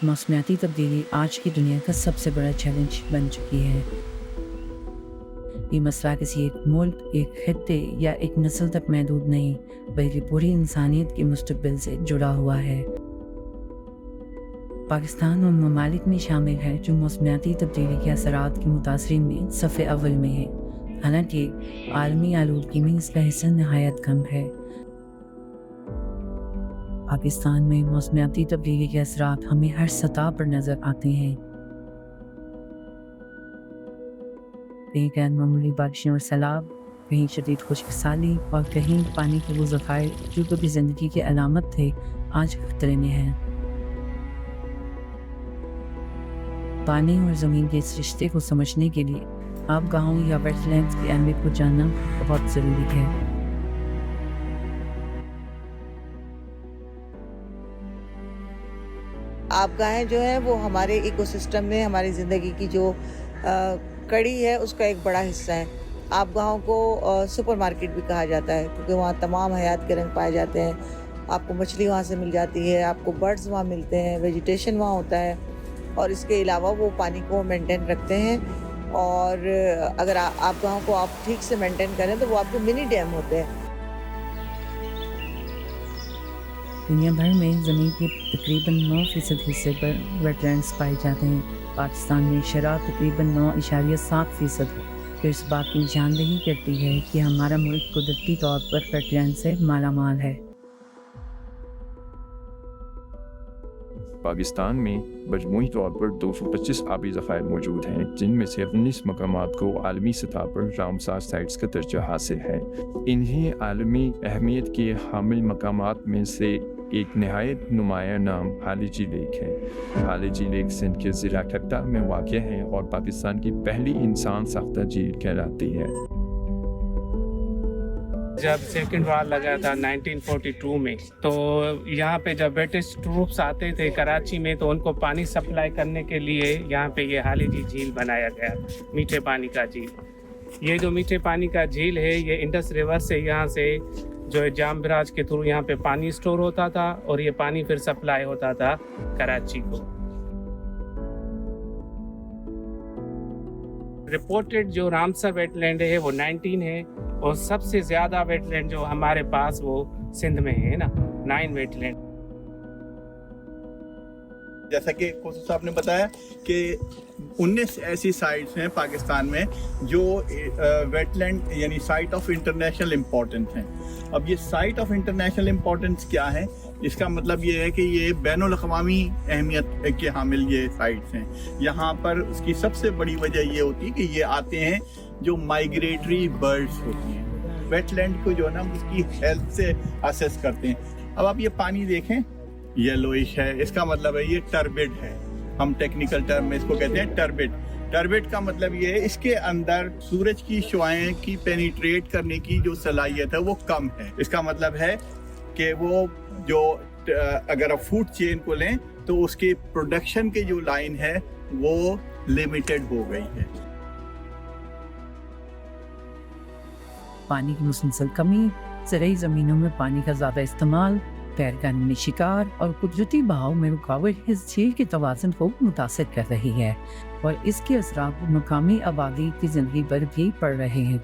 موسمیاتی تبدیلی آج کی دنیا کا سب سے بڑا چیلنج بن چکی ہے۔ یہ مسئلہ کسی ایک ملک، ایک خطے یا ایک نسل تک محدود نہیں، بلکہ پوری انسانیت کے مستقبل سے جڑا ہوا ہے۔ پاکستان ان ممالک میں شامل ہے جو موسمیاتی تبدیلی کے اثرات کے متاثرین میں صف اول میں ہے، حالانکہ عالمی آلودگی میں اس کا حصہ نہایت کم ہے۔ پاکستان میں موسمیاتی تبدیلی کے اثرات ہمیں ہر سطح پر نظر آتے ہیں۔ کہیں غیر معمولی بارشیں اور سیلاب، کہیں شدید خشک سالی، اور کہیں پانی کے وہ ذخائر جو کبھی زندگی کی علامت تھے آج خطرے میں ہیں۔ پانی اور زمین کے اس رشتے کو سمجھنے کے لیے آبگاہوں یا ویٹ لینڈز کی اہمیت کو جاننا بہت ضروری ہے۔ آبگاہیں جو ہیں وہ ہمارے ایکو سسٹم میں ہماری زندگی کی جو کڑی ہے اس کا ایک بڑا حصہ ہے۔ آبگاہوں کو سپر مارکیٹ بھی کہا جاتا ہے کیونکہ وہاں تمام حیات کے رنگ پائے جاتے ہیں۔ آپ کو مچھلی وہاں سے مل جاتی ہے، آپ کو برڈز وہاں ملتے ہیں، ویجیٹیشن وہاں ہوتا ہے، اور اس کے علاوہ وہ پانی کو مینٹین رکھتے ہیں۔ اور اگر آبگاہوں کو آپ ٹھیک سے مینٹین کریں تو وہ آپ کے منی ڈیم ہوتے ہیں۔ دنیا بھر میں زمین کے تقریباً 9% حصے پر ویٹ لینڈز پائے جاتے ہیں۔ پاکستان میں شرح تقریباً 9.7% ہے، جو اس بات کی نشاندہی کرتی ہے کہ ہمارا ملک قدرتی طور پر ویٹ لینڈ سے مالا مال ہے۔ پاکستان میں مجموعی طور پر 225 آبی ذخائر موجود ہیں، جن میں سے 19 مقامات کو عالمی سطح پر رامسار سائٹس کا درجہ حاصل ہے۔ انہیں عالمی اہمیت کے حامل مقامات میں سے ایک نہایت نمایاں نام ہالیجی لیک ہے۔ ہالیجی لیک سندھ کے ضلع ٹھٹہ میں واقع ہے اور پاکستان کی پہلی انسان ساختہ جھیل کہلاتی ہے۔ جب سیکنڈ وار لگا تھا 1942 میں، تو یہاں پہ جب برٹش ٹروپس آتے تھے کراچی میں تو ان کو پانی سپلائی کرنے کے لیے یہاں پہ یہ ہالیجی جھیل بنایا گیا، میٹھے پانی کا جھیل۔ یہ جو میٹھے پانی کا جھیل ہے یہ انڈس ریور سے یہاں سے جو جام براج کے تھرو یہاں پہ پانی سٹور ہوتا تھا اور یہ پانی پھر سپلائی ہوتا تھا کراچی کو۔ رپورٹڈ جو رامسر ویٹ لینڈ ہے وہ 19 ہے، اور سب سے زیادہ ویٹ لینڈ جو ہمارے پاس وہ سندھ میں ہے نا، 9 ویٹ لینڈ۔ جیسا کہ کوسو صاحب نے بتایا کہ 19 ایسی سائٹس ہیں پاکستان میں جو ویٹ لینڈ یعنی سائٹ آف انٹرنیشنل امپورٹنس ہیں۔ اب یہ سائٹ آف انٹرنیشنل امپورٹنس کیا ہے؟ اس کا مطلب یہ ہے کہ یہ بین الاقوامی اہمیت کے حامل یہ سائٹس ہیں۔ یہاں پر اس کی سب سے بڑی وجہ یہ ہوتی ہے کہ یہ آتے ہیں جو مائیگریٹری برڈز ہوتی ہیں، ویٹ لینڈ کو جو ہے نا اس کی ہیلتھ سے اسیس کرتے ہیں۔ اب آپ یہ پانی دیکھیں، یلوئش ہے، اس کا مطلب ہے یہ ٹربڈ ہے۔ ہم ٹیکنیکل ٹرم میں اس کو کہتے ہیں ٹربڈ۔ ٹربڈ کا مطلب یہ ہے اس کے اندر سورج کی شعاعیں کی پینیٹریٹ کرنے کی جو صلاحیت ہے وہ کم ہے۔ اس کا مطلب ہے کہ وہ جو اگر آپ فوڈ چین کو لیں تو اس کی پروڈکشن کی جو لائن ہے وہ لیمیٹڈ ہو گئی ہے۔ پانی کی مسلسل کمی، زرعی زمینوں میں پانی کا زیادہ استعمال، غیر قانونی شکار اور قدرتی بہاؤ میں رکاوٹ اس جھیل کے توازن کو متاثر کر رہی ہے، اور اس کے اثرات مقامی آبادی کی زندگی پر بھی پڑ رہے ہیں۔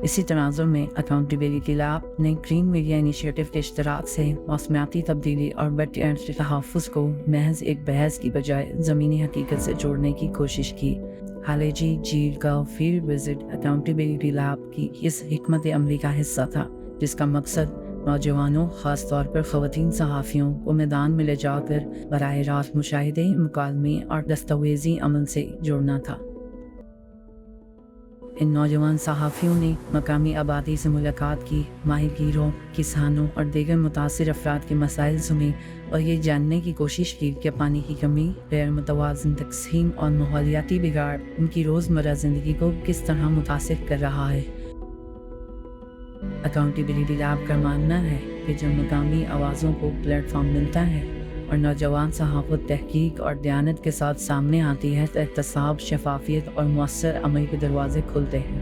اسی تناظر میں اکاؤنٹیبلٹی لیب نے گرین میڈیا انیشیٹو کے اشتراک سے موسمیاتی تبدیلی اور ویٹ لینڈ کے تحفظ کو محض ایک بحث کی بجائے زمینی حقیقت سے جوڑنے کی کوشش کی۔ ہالیجی جھیل کا فیلڈ وزٹ اکاؤنٹیبلٹی لیب کی اس حکمت عملی کا حصہ تھا، جس کا مقصد نوجوانوں، خاص طور پر خواتین صحافیوں کو میدان میں لے جا کر براہ راست مشاہدے، مکالمے اور دستاویزی عمل سے جوڑنا تھا۔ ان نوجوان صحافیوں نے مقامی آبادی سے ملاقات کی، ماہی گیروں، کسانوں اور دیگر متاثر افراد کے مسائل سنے اور یہ جاننے کی کوشش کی کہ پانی کی کمی، غیر متوازن تقسیم اور ماحولیاتی بگاڑ ان کی روزمرہ زندگی کو کس طرح متاثر کر رہا ہے۔ اکاؤنٹیبلٹی لیب کا ماننا ہے کہ جب مقامی آوازوں کو پلیٹ فارم ملتا ہے اور نوجوان صحافت تحقیق اور دیانت کے ساتھ سامنے آتی ہے تو احتساب، شفافیت اور مؤثر عمل کے دروازے کھلتے ہیں۔